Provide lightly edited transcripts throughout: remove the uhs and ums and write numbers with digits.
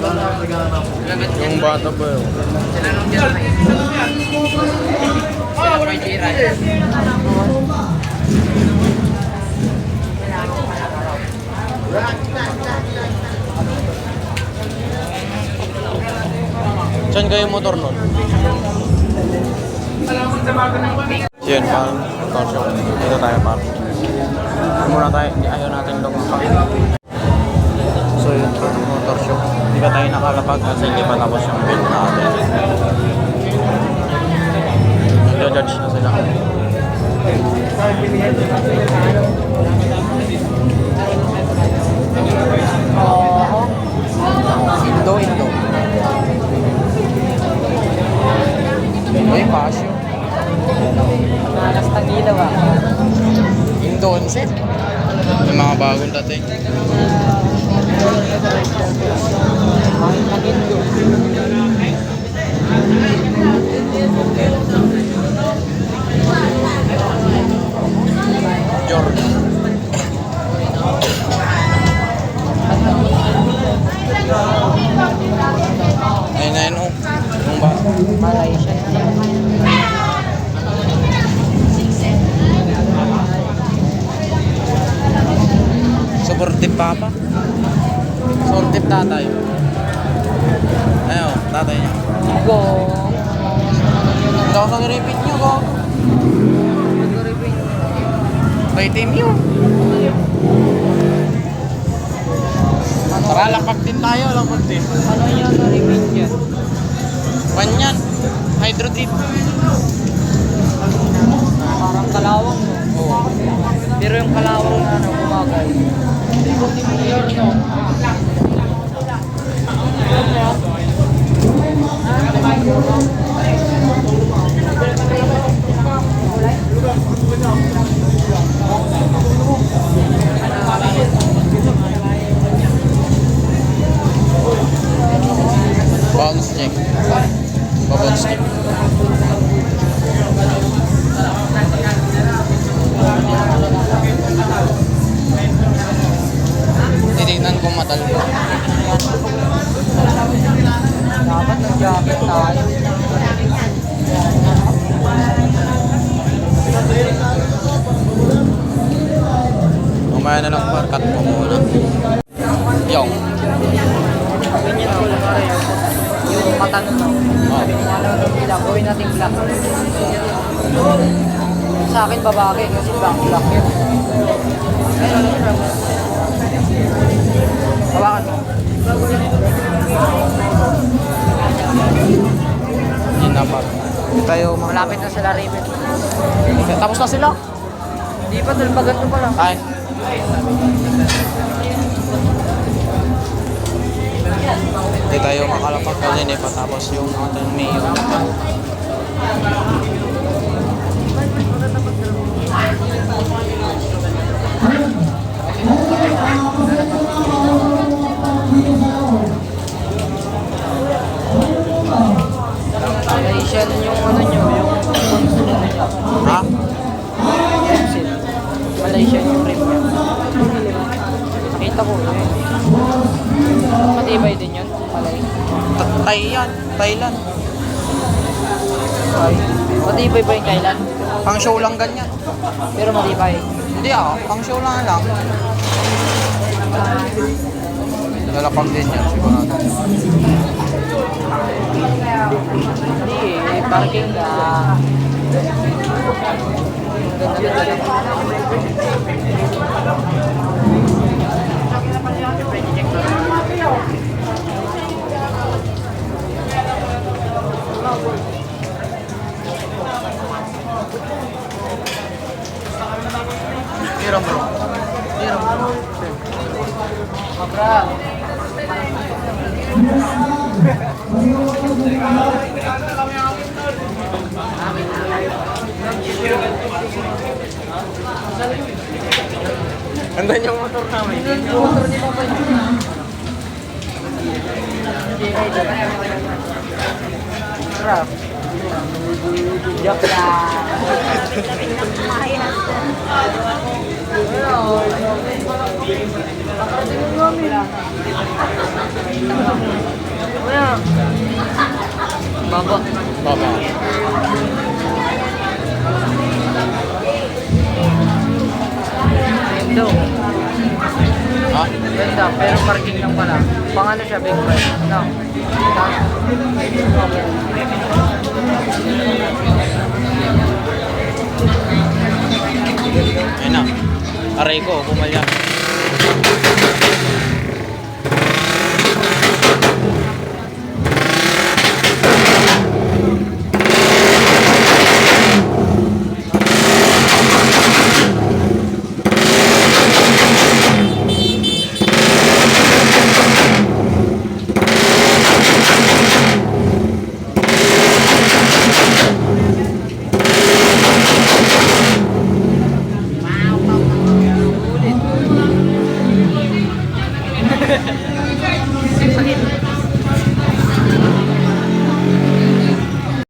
Yung bata ba yun? Saan kayo yung motor nun? Yun, parang motor show. Dito tayo parang. Muna tayo, ayaw natin lumapag. So yun, motor show. Hindi ba tayo nakalapag kasi hindi pa tapos yung build natin. Nag-judge na sila. Indo. Ay, pasyo. Malas tagila ba? Indo 11. May mga bagong dating. Jordan. Ayun oh. Yung ba? Malaysia. Supportive papa. Supportive tatay. Ayun, tatay niya. Go. Hindi ako nag-repeat niyo ko. By team yun. Tara, lapag din tayo, lapag din. Ano yung na-repeat yan? Panyan, hydro dip. Parang kalawang no? Oo. Pero yung kalawang na gumagay. Bounce check. Bounce check. Titignan kung matalbo. Dapat nag-jacket tayo. Umaya na lang barkat mo muna. Yung. Ganyan ko lang rin. Yung mata nito. Oh. Gawin natin black. Sa akin babaki kasi black yun. Hawakan mo. Yun na pa. Hindi tayo Malapit na sila ribbon. Tapos na sila. Hindi pa, dalbagan ko pa lang. Ay. Hindi tayo makalapag kasi hindi pa tapos yung ating mayo. Malaysian yung ano nyo, yung consul ano nyo. Ha? Malaysian yung rim nyo. Nakita ko eh. Matibay din yun, Malay. Thailand. Ay, matibay ba yung Thailand? Pang show lang ganyan. Pero matibay. Hindi pang show lang. Lalapag din yan, sigurado. Hindi eh, parking ka. Ganda. Hirap bro. Mabra. Andan yung motor namin. Yung motor ni Papa yun. Sarap. Joke lang. Ayun. Baba. Baba. Indo. Ha? Ganda, pero parking lang pala. Pang ano siya, big bike. No. Ayun na. Aray ko, pumalya.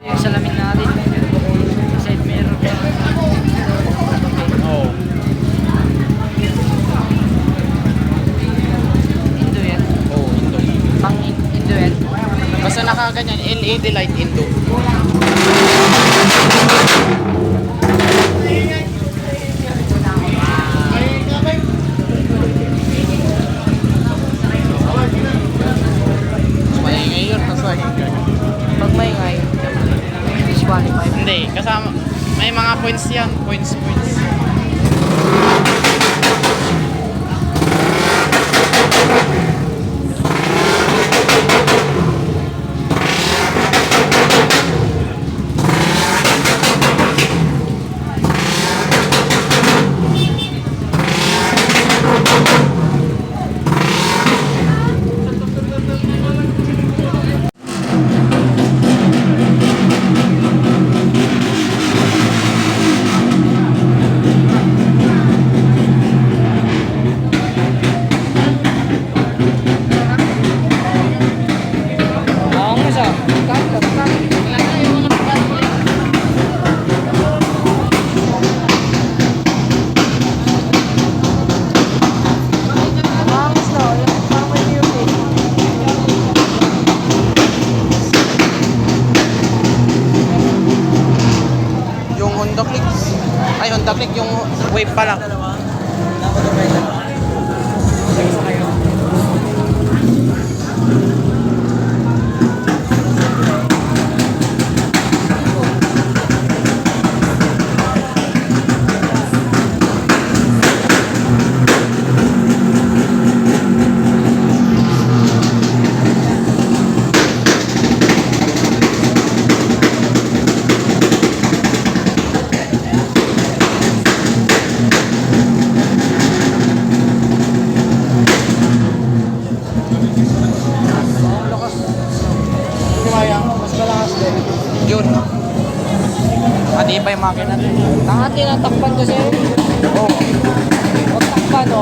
Yung salamin natin. Side mirror. Oo. Indo yan. Oo, Indo. Pang Indo yan. Basta nakaganyan, LED light Indo. Maingay yun, kasay. Pag may ngay, disqualified. Hindi, kasama, may mga points yan. Points. Oo nga siya. Yung Honda Click. Ay, Honda Click, yung Wave pala. Yun. Adi pa yung makina doon. Tanga tinatakpan kasi. Oo. O takpan o.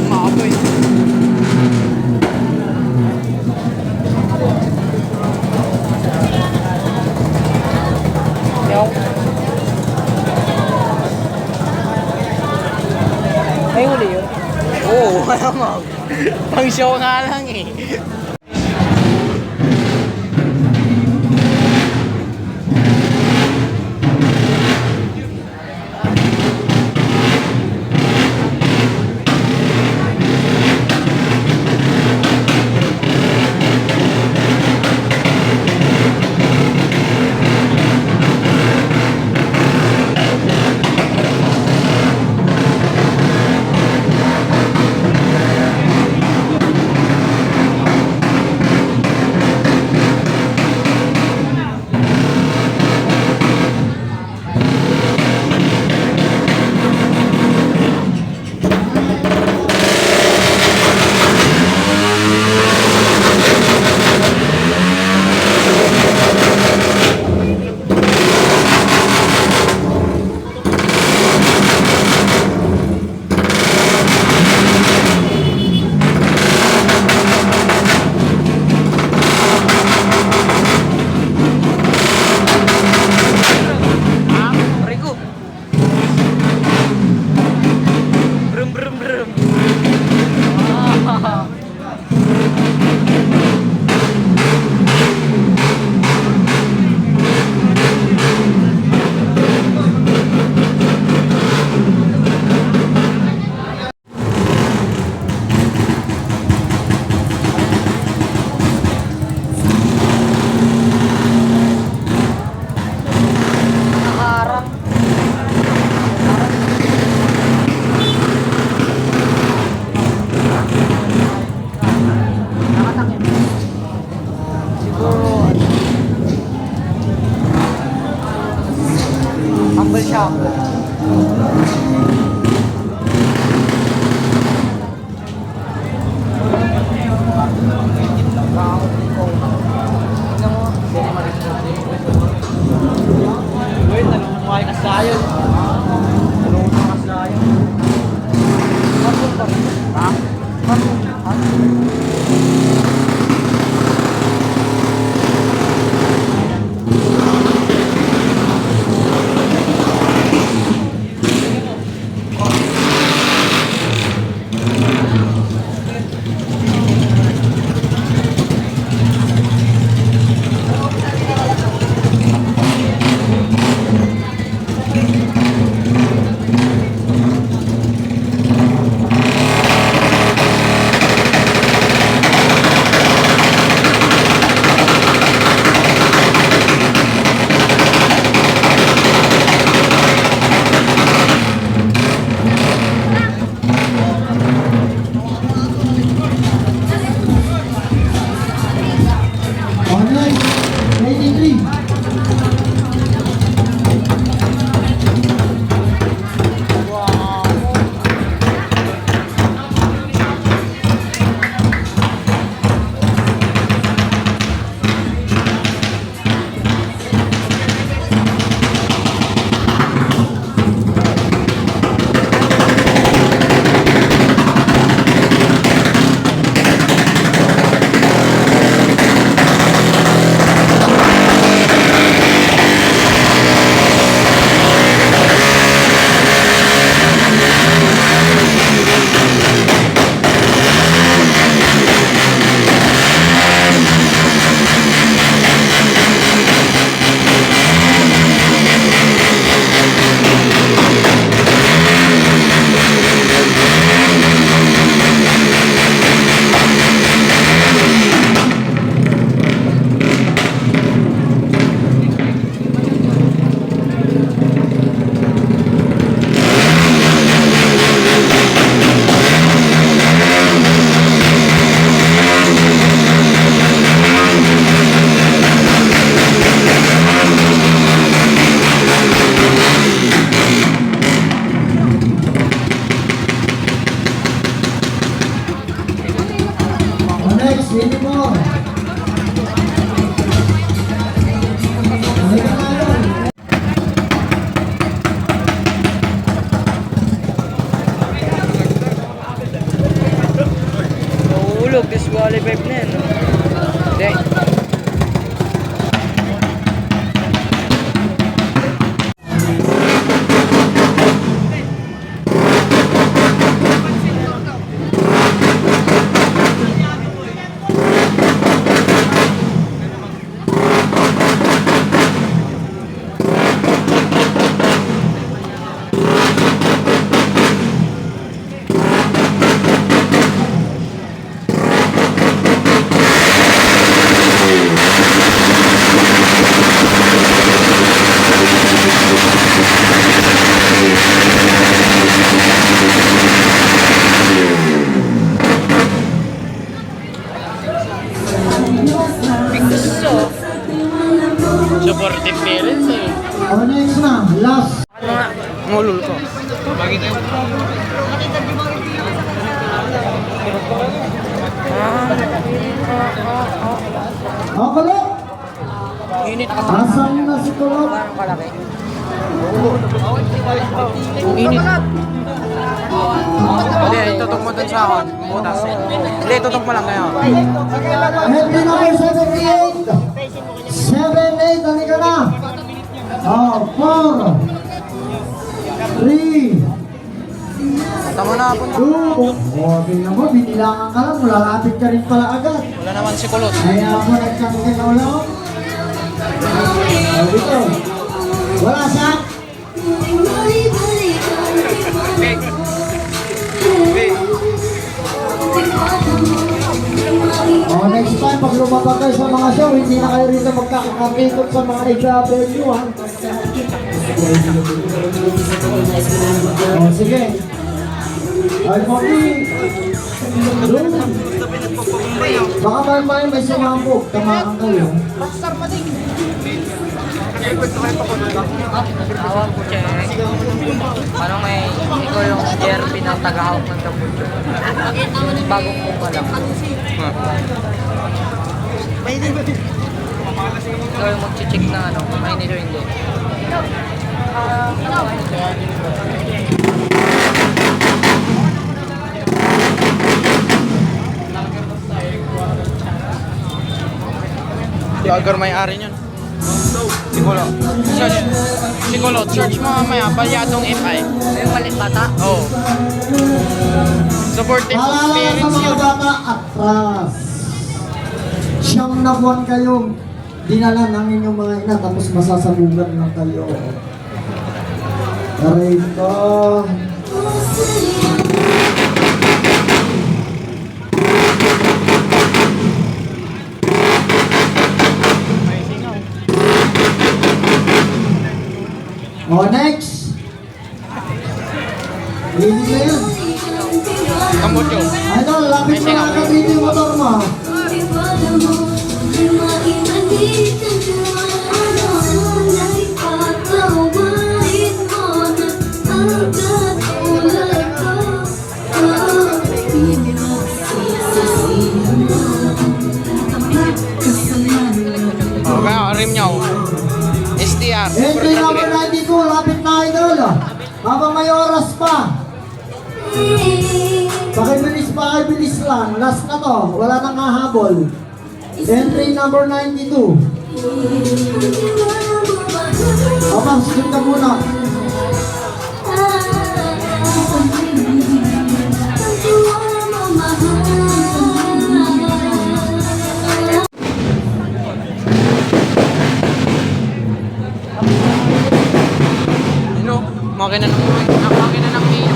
Maapoy. Yung. May huli yun. Oo, malamang. Pang show nga lang eh. next, 24. Halika na yun. Mahulog, disqualified na yan. No? Hindi. Piso. Supportive parents eh. O, next na, last. Ano nga? Ngulol ko. Bagay tayo. O, Kulot. Init. Asan na si Kulot? Parang kalaki. Init. Hindi, itutok mo dun sa akin. Butas. Hindi, itutok mo lang ngayon. Entry number 78. 78, halika na. O, 4. 3. Tama na po. 2. O, tingnan mo, binilangan ka lang. Lalapit ka rin pala agad. Wala naman si Kulot. Kaya ako nagkangkin na ulo. O, dito. Wala sa. O, next time, pag lumabas kayo sa mga show, hindi na kayo rito magkakakapikot sa mga AW, ha? O, sige. Ay, Poppy. Doon. Baka may sumambog. Tamaan kayo. Tawag ko, check. Parang may ikaw yung Jerby na tagahawak ng kaputyo. Bagong kuha lang. Ikaw yung mag-check na ano, kung may nilo hindi. Lagar may-ari niyan. Si Kulot. Si Kulot. Search mo mamaya. Balyadong FI. Yung malit bata? Oo. Supportive Paalala sa parents mga yun. bata, atras. Siyam na buwan kayong dinala ng inyong mga ina, tapos masasabugan na kayo. Aray ko. O, next. Ready na yan. Kamot yun. Idol, lapit mo na agad dito yung motor mo. O, kaya rim niya. STR. Entry number 92, lapit na idol. Habang may oras pa. Pakibilis lang. Last na to, wala nang hahabol. Entry number 92. Abang, skip ka muna. Ano? Makina ng Nino.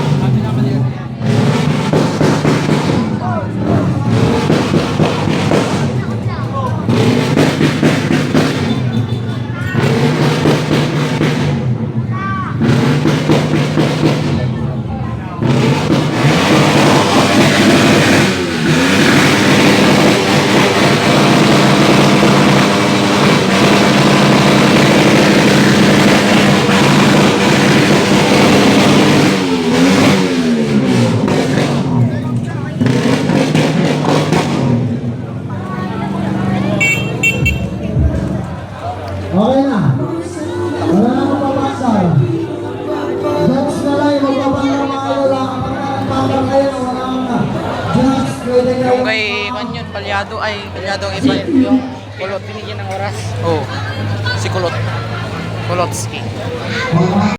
kalyado ay kalyado ang iba. Yung kulot, binigyan ng oras. Oh, si Kulot. Kulotski.